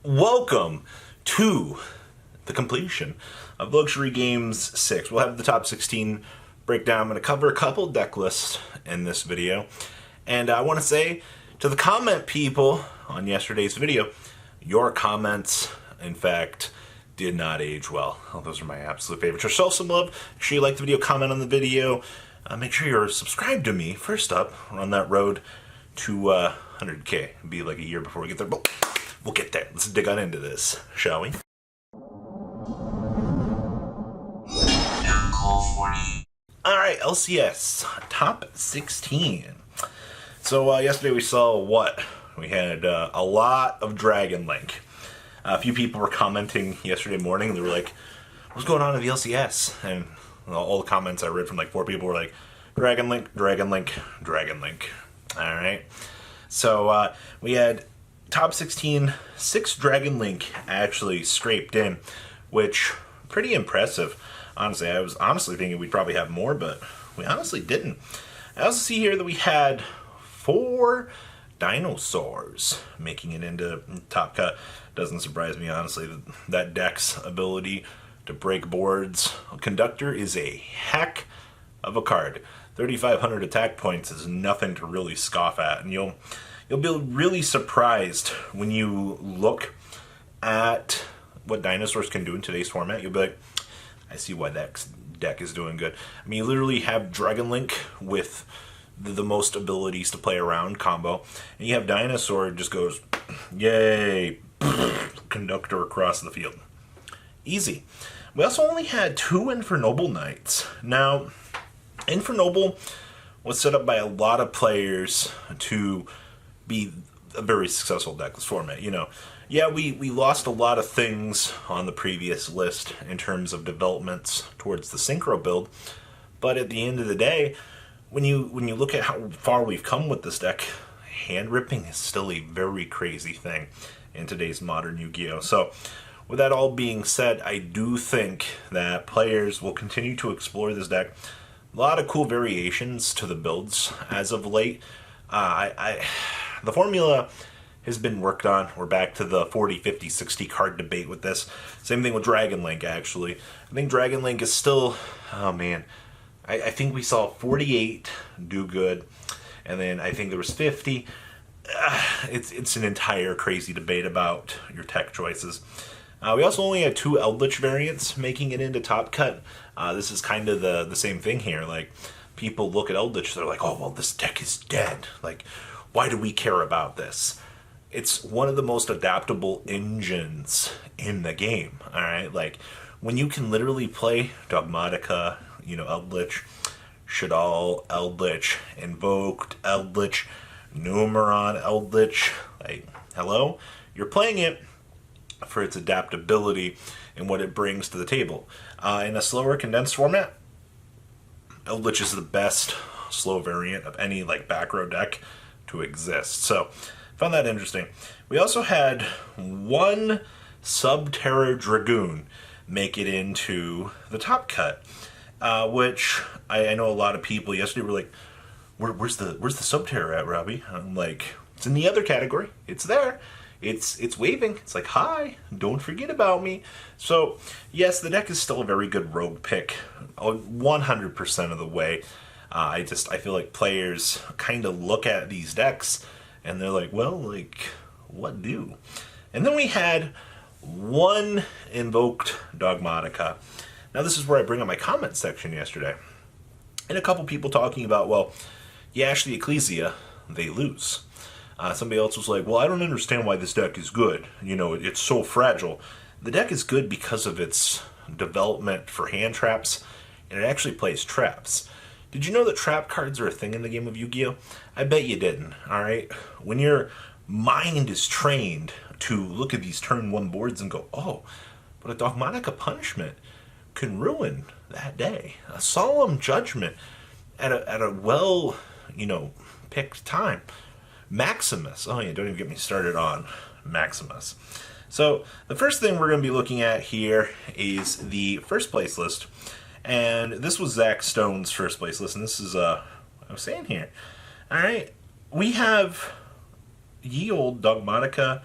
Welcome to the completion of Luxury Games 6. We'll have the top 16 breakdown. I'm going to cover a couple deck lists in this video. And I want to say to the comment people on yesterday's video, your comments, in fact, did not age well. Oh, those are my absolute favorites. Show some love. Make sure you like the video, comment on the video. Make sure you're subscribed to me. First up, we're on that road to 100K. It'll be like a year before we get there. But we'll get there. Let's dig on into this, shall we? Alright, LCS, top 16. So yesterday we saw what? We had a lot of Dragon Link. A few people were commenting yesterday morning. They were like, what's going on in the LCS? And all the comments I read from like 4 people were like, Dragon Link, Dragon Link, Dragon Link. Alright. So we had top 16, 6 Dragon Link actually scraped in, which pretty impressive. Honestly, I was honestly thinking we'd probably have more, but we honestly didn't. I also see here that we had 4 dinosaurs making it into top cut. Doesn't surprise me, honestly, that deck's ability to break boards. Conductor is a heck of a card. 3,500 attack points is nothing to really scoff at, and you'll be really surprised when you look at what dinosaurs can do in today's format. You'll be like, I see why that deck is doing good. I mean, you literally have Dragon Link with the most abilities to play around combo, and you have Dinosaur just goes, yay, Conductor across the field. Easy. We also only had 2 Infernoble Knights. Now, Infernoble was set up by a lot of players to be a very successful deck this format. You know, yeah, we lost a lot of things on the previous list in terms of developments towards the Synchro build, but at the end of the day, when you look at how far we've come with this deck, hand ripping is still a very crazy thing in today's modern Yu-Gi-Oh! So, with that all being said, I do think that players will continue to explore this deck. A lot of cool variations to the builds as of late. The formula has been worked on. We're back to the 40, 50, 60 card debate with this. Same thing with Dragon Link, actually. I think Dragon Link is still, oh man, I think we saw 48 do good, and then I think there was 50. It's an entire crazy debate about your tech choices. We also only had 2 Eldritch variants making it into top cut. This is kind of the same thing here. Like, people look at Eldritch, they're like, oh, well, this deck is dead. Like, why do we care about this? It's one of the most adaptable engines in the game, alright? Like, when you can literally play Dogmatika, you know, Eldritch, Shadal, Eldritch, Invoked, Eldritch, Numeron, Eldritch, like, hello? You're playing it for its adaptability and what it brings to the table. In a slower condensed format, Eldritch is the best slow variant of any like back row deck to exist. So, found that interesting. We also had 1 Subterra Dragoon make it into the top cut, which I know a lot of people yesterday were like, where's the Subterra at, Robbie? I'm like, it's in the other category. It's there. It's waving. It's like, hi, don't forget about me. So, yes, the deck is still a very good rogue pick, 100% of the way. I feel like players kind of look at these decks, and they're like, well, like, what do? And then we had 1 Invoked Dogmatika. Now, this is where I bring up my comment section yesterday. And a couple people talking about, well, yeah, actually, Ecclesia, they lose. Somebody else was like, well, I don't understand why this deck is good. You know, it's so fragile. The deck is good because of its development for hand traps, and it actually plays traps. Did you know that trap cards are a thing in the game of Yu-Gi-Oh? I bet you didn't, alright? When your mind is trained to look at these turn 1 boards and go, oh, but a Dogmatika punishment can ruin that day. A solemn judgment at a well, you know, picked time. Maximus. Oh yeah, don't even get me started on Maximus. So the first thing we're going to be looking at here is the first place list. And this was Zach Stone's first place list. And this is, what I was saying here. Alright, we have ye old Dogmatika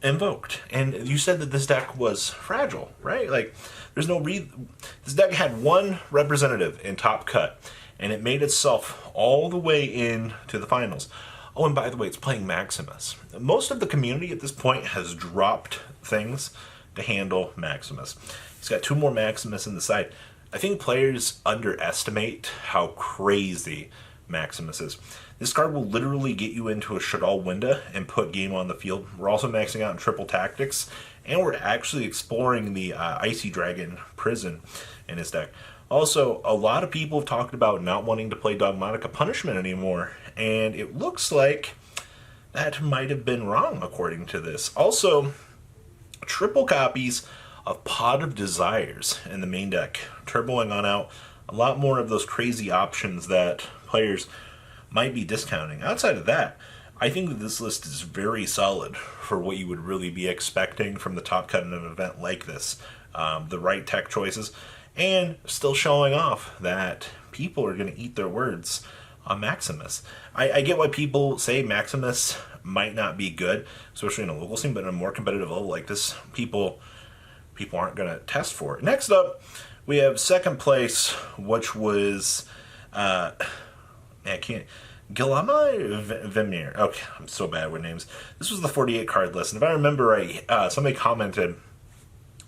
Invoked. And you said that this deck was fragile, right? Like, there's no this deck had one representative in top cut, and it made itself all the way in to the finals. Oh, and by the way, it's playing Maximus. Most of the community at this point has dropped things to handle Maximus. He's got 2 more Maximus in the side. I think players underestimate how crazy Maximus is. This card will literally get you into a Shadal window and put game on the field. We're also maxing out in triple tactics, and we're actually exploring the Icy Dragon Prison in his deck. Also, a lot of people have talked about not wanting to play Dogmatika Punishment anymore, and it looks like that might have been wrong according to this. Also, triple copies of Pot of Desires in the main deck, turboing on out a lot more of those crazy options that players might be discounting. Outside of that, I think that this list is very solid for what you would really be expecting from the top cut in an event like this. The right tech choices, and still showing off that people are going to eat their words on Maximus. I get why people say Maximus might not be good, especially in a local scene, but in a more competitive level like this, people aren't going to test for it. Next up, we have second place, which was Gilama Vimir. Okay, I'm so bad with names. This was the 48 card list, and if I remember right, somebody commented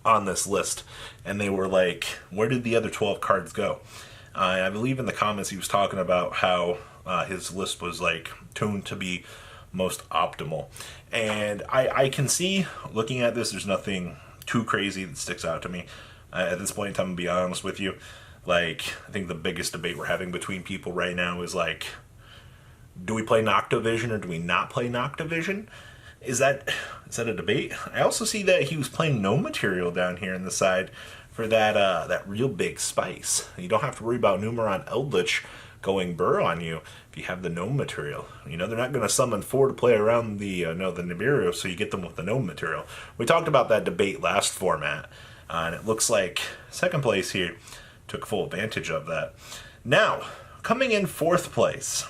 on this list, and they were like, where did the other 12 cards go? I believe in the comments he was talking about how his list was like tuned to be most optimal. And I can see, looking at this, there's nothing too crazy that sticks out to me. At this point in time, to be honest with you, like, I think the biggest debate we're having between people right now is like, do we play Noctovision or do we not play Noctovision? Is that a debate? I also see that he was playing no material down here in the side for that real big spice. You don't have to worry about Numeron Eldritch going burr on you if you have the gnome material. You know, they're not going to summon 4 to play around the Nibiru, so you get them with the gnome material. We talked about that debate last format, and it looks like second place here took full advantage of that. Now, coming in 4th place,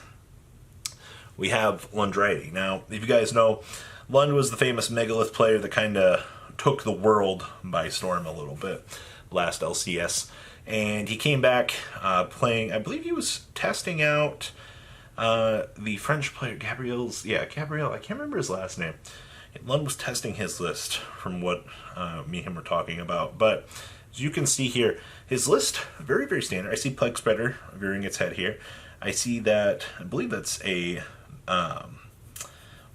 we have Lundrati. Now, if you guys know, Lund was the famous Megalith player that kind of took the world by storm a little bit last LCS. And he came back playing, I believe he was testing out the French player Gabriel, I can't remember his last name. Lund was testing his list from what me and him were talking about. But as you can see here, his list, very, very standard. I see Plague Spreader rearing its head here. I see that, I believe that's a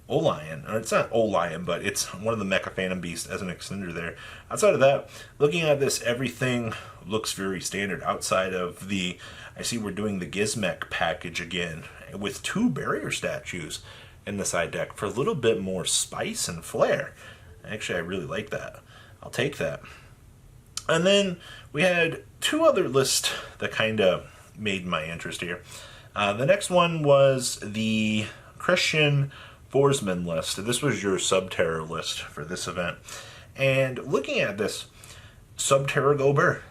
Olion, or it's not Olion, but it's one of the Mecha Phantom Beasts as an extender there. Outside of that, looking at this, everything looks very standard. Outside of I see we're doing the Gizmek package again with 2 barrier statues in the side deck for a little bit more spice and flair. Actually, I really like that. I'll take that. And then we had 2 other lists that kind of made my interest here. The next one was the Christian Forsman list. This was your Subterror list for this event. And looking at this, Subterror Gober,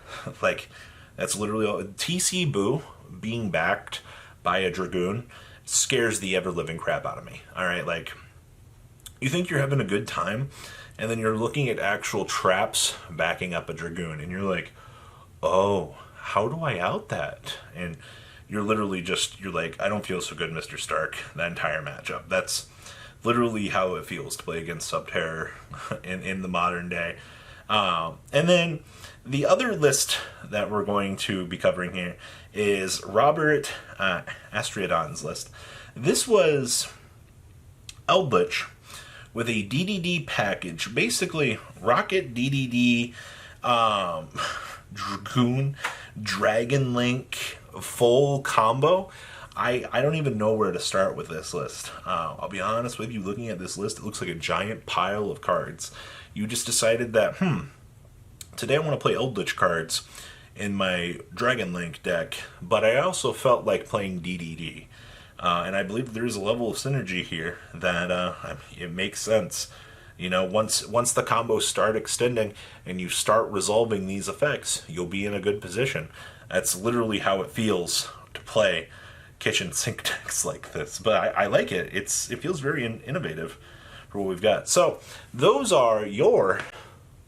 like, that's literally all. TC Boo being backed by a Dragoon scares the ever-living crap out of me. Alright, like, you think you're having a good time, and then you're looking at actual traps backing up a Dragoon, and you're like, oh, how do I out that? And you're literally you're like, I don't feel so good, Mr. Stark, that entire matchup. That's literally how it feels to play against Subterror in the modern day. And then the other list that we're going to be covering here is Robert Astriadon's list. This was Eldritch with a DDD package, basically Rocket DDD, Dragoon, Dragon Link, full combo. I don't even know where to start with this list. I'll be honest with you, looking at this list, it looks like a giant pile of cards. You just decided that, today I want to play Eldritch cards in my Dragon Link deck, but I also felt like playing DDD. And I believe there is a level of synergy here that it makes sense. You know, once the combos start extending and you start resolving these effects, you'll be in a good position. That's literally how it feels to play kitchen sink decks like this. But I like it. It feels very innovative. for what we've got. So those are your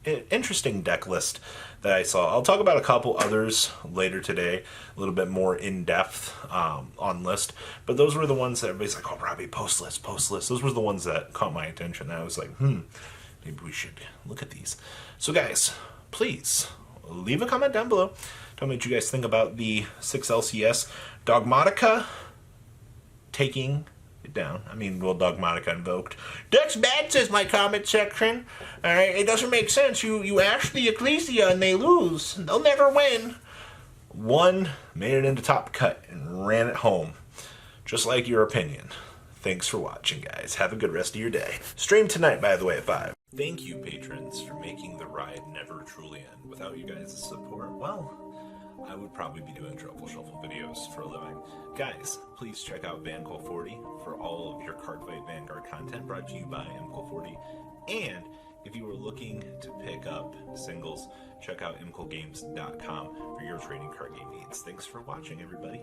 interesting deck list that I saw. I'll talk about a couple others later today, a little bit more in depth on list. But those were the ones that everybody's like, "Oh, Robbie, post list, post list." Those were the ones that caught my attention. I was like, maybe we should look at these. So, guys, please leave a comment down below. Tell me what you guys think about the 6 LCS Dogmatika taking it down. I mean, well, Dogmatika Invoked. That's bad, says my comment section. Alright, it doesn't make sense. You ask the Ecclesia and they lose. They'll never win. One made it into top cut and ran it home. Just like your opinion. Thanks for watching, guys. Have a good rest of your day. Stream tonight, by the way, at 5. Thank you, patrons, for making the ride never truly end. Without you guys' support, well, I would probably be doing Truffle Shuffle videos for a living. Guys, please check out VanCole40 for all of your Cardfight Vanguard content brought to you by MCole40. And if you are looking to pick up singles, check out mcolegames.com for your trading card game needs. Thanks for watching, everybody.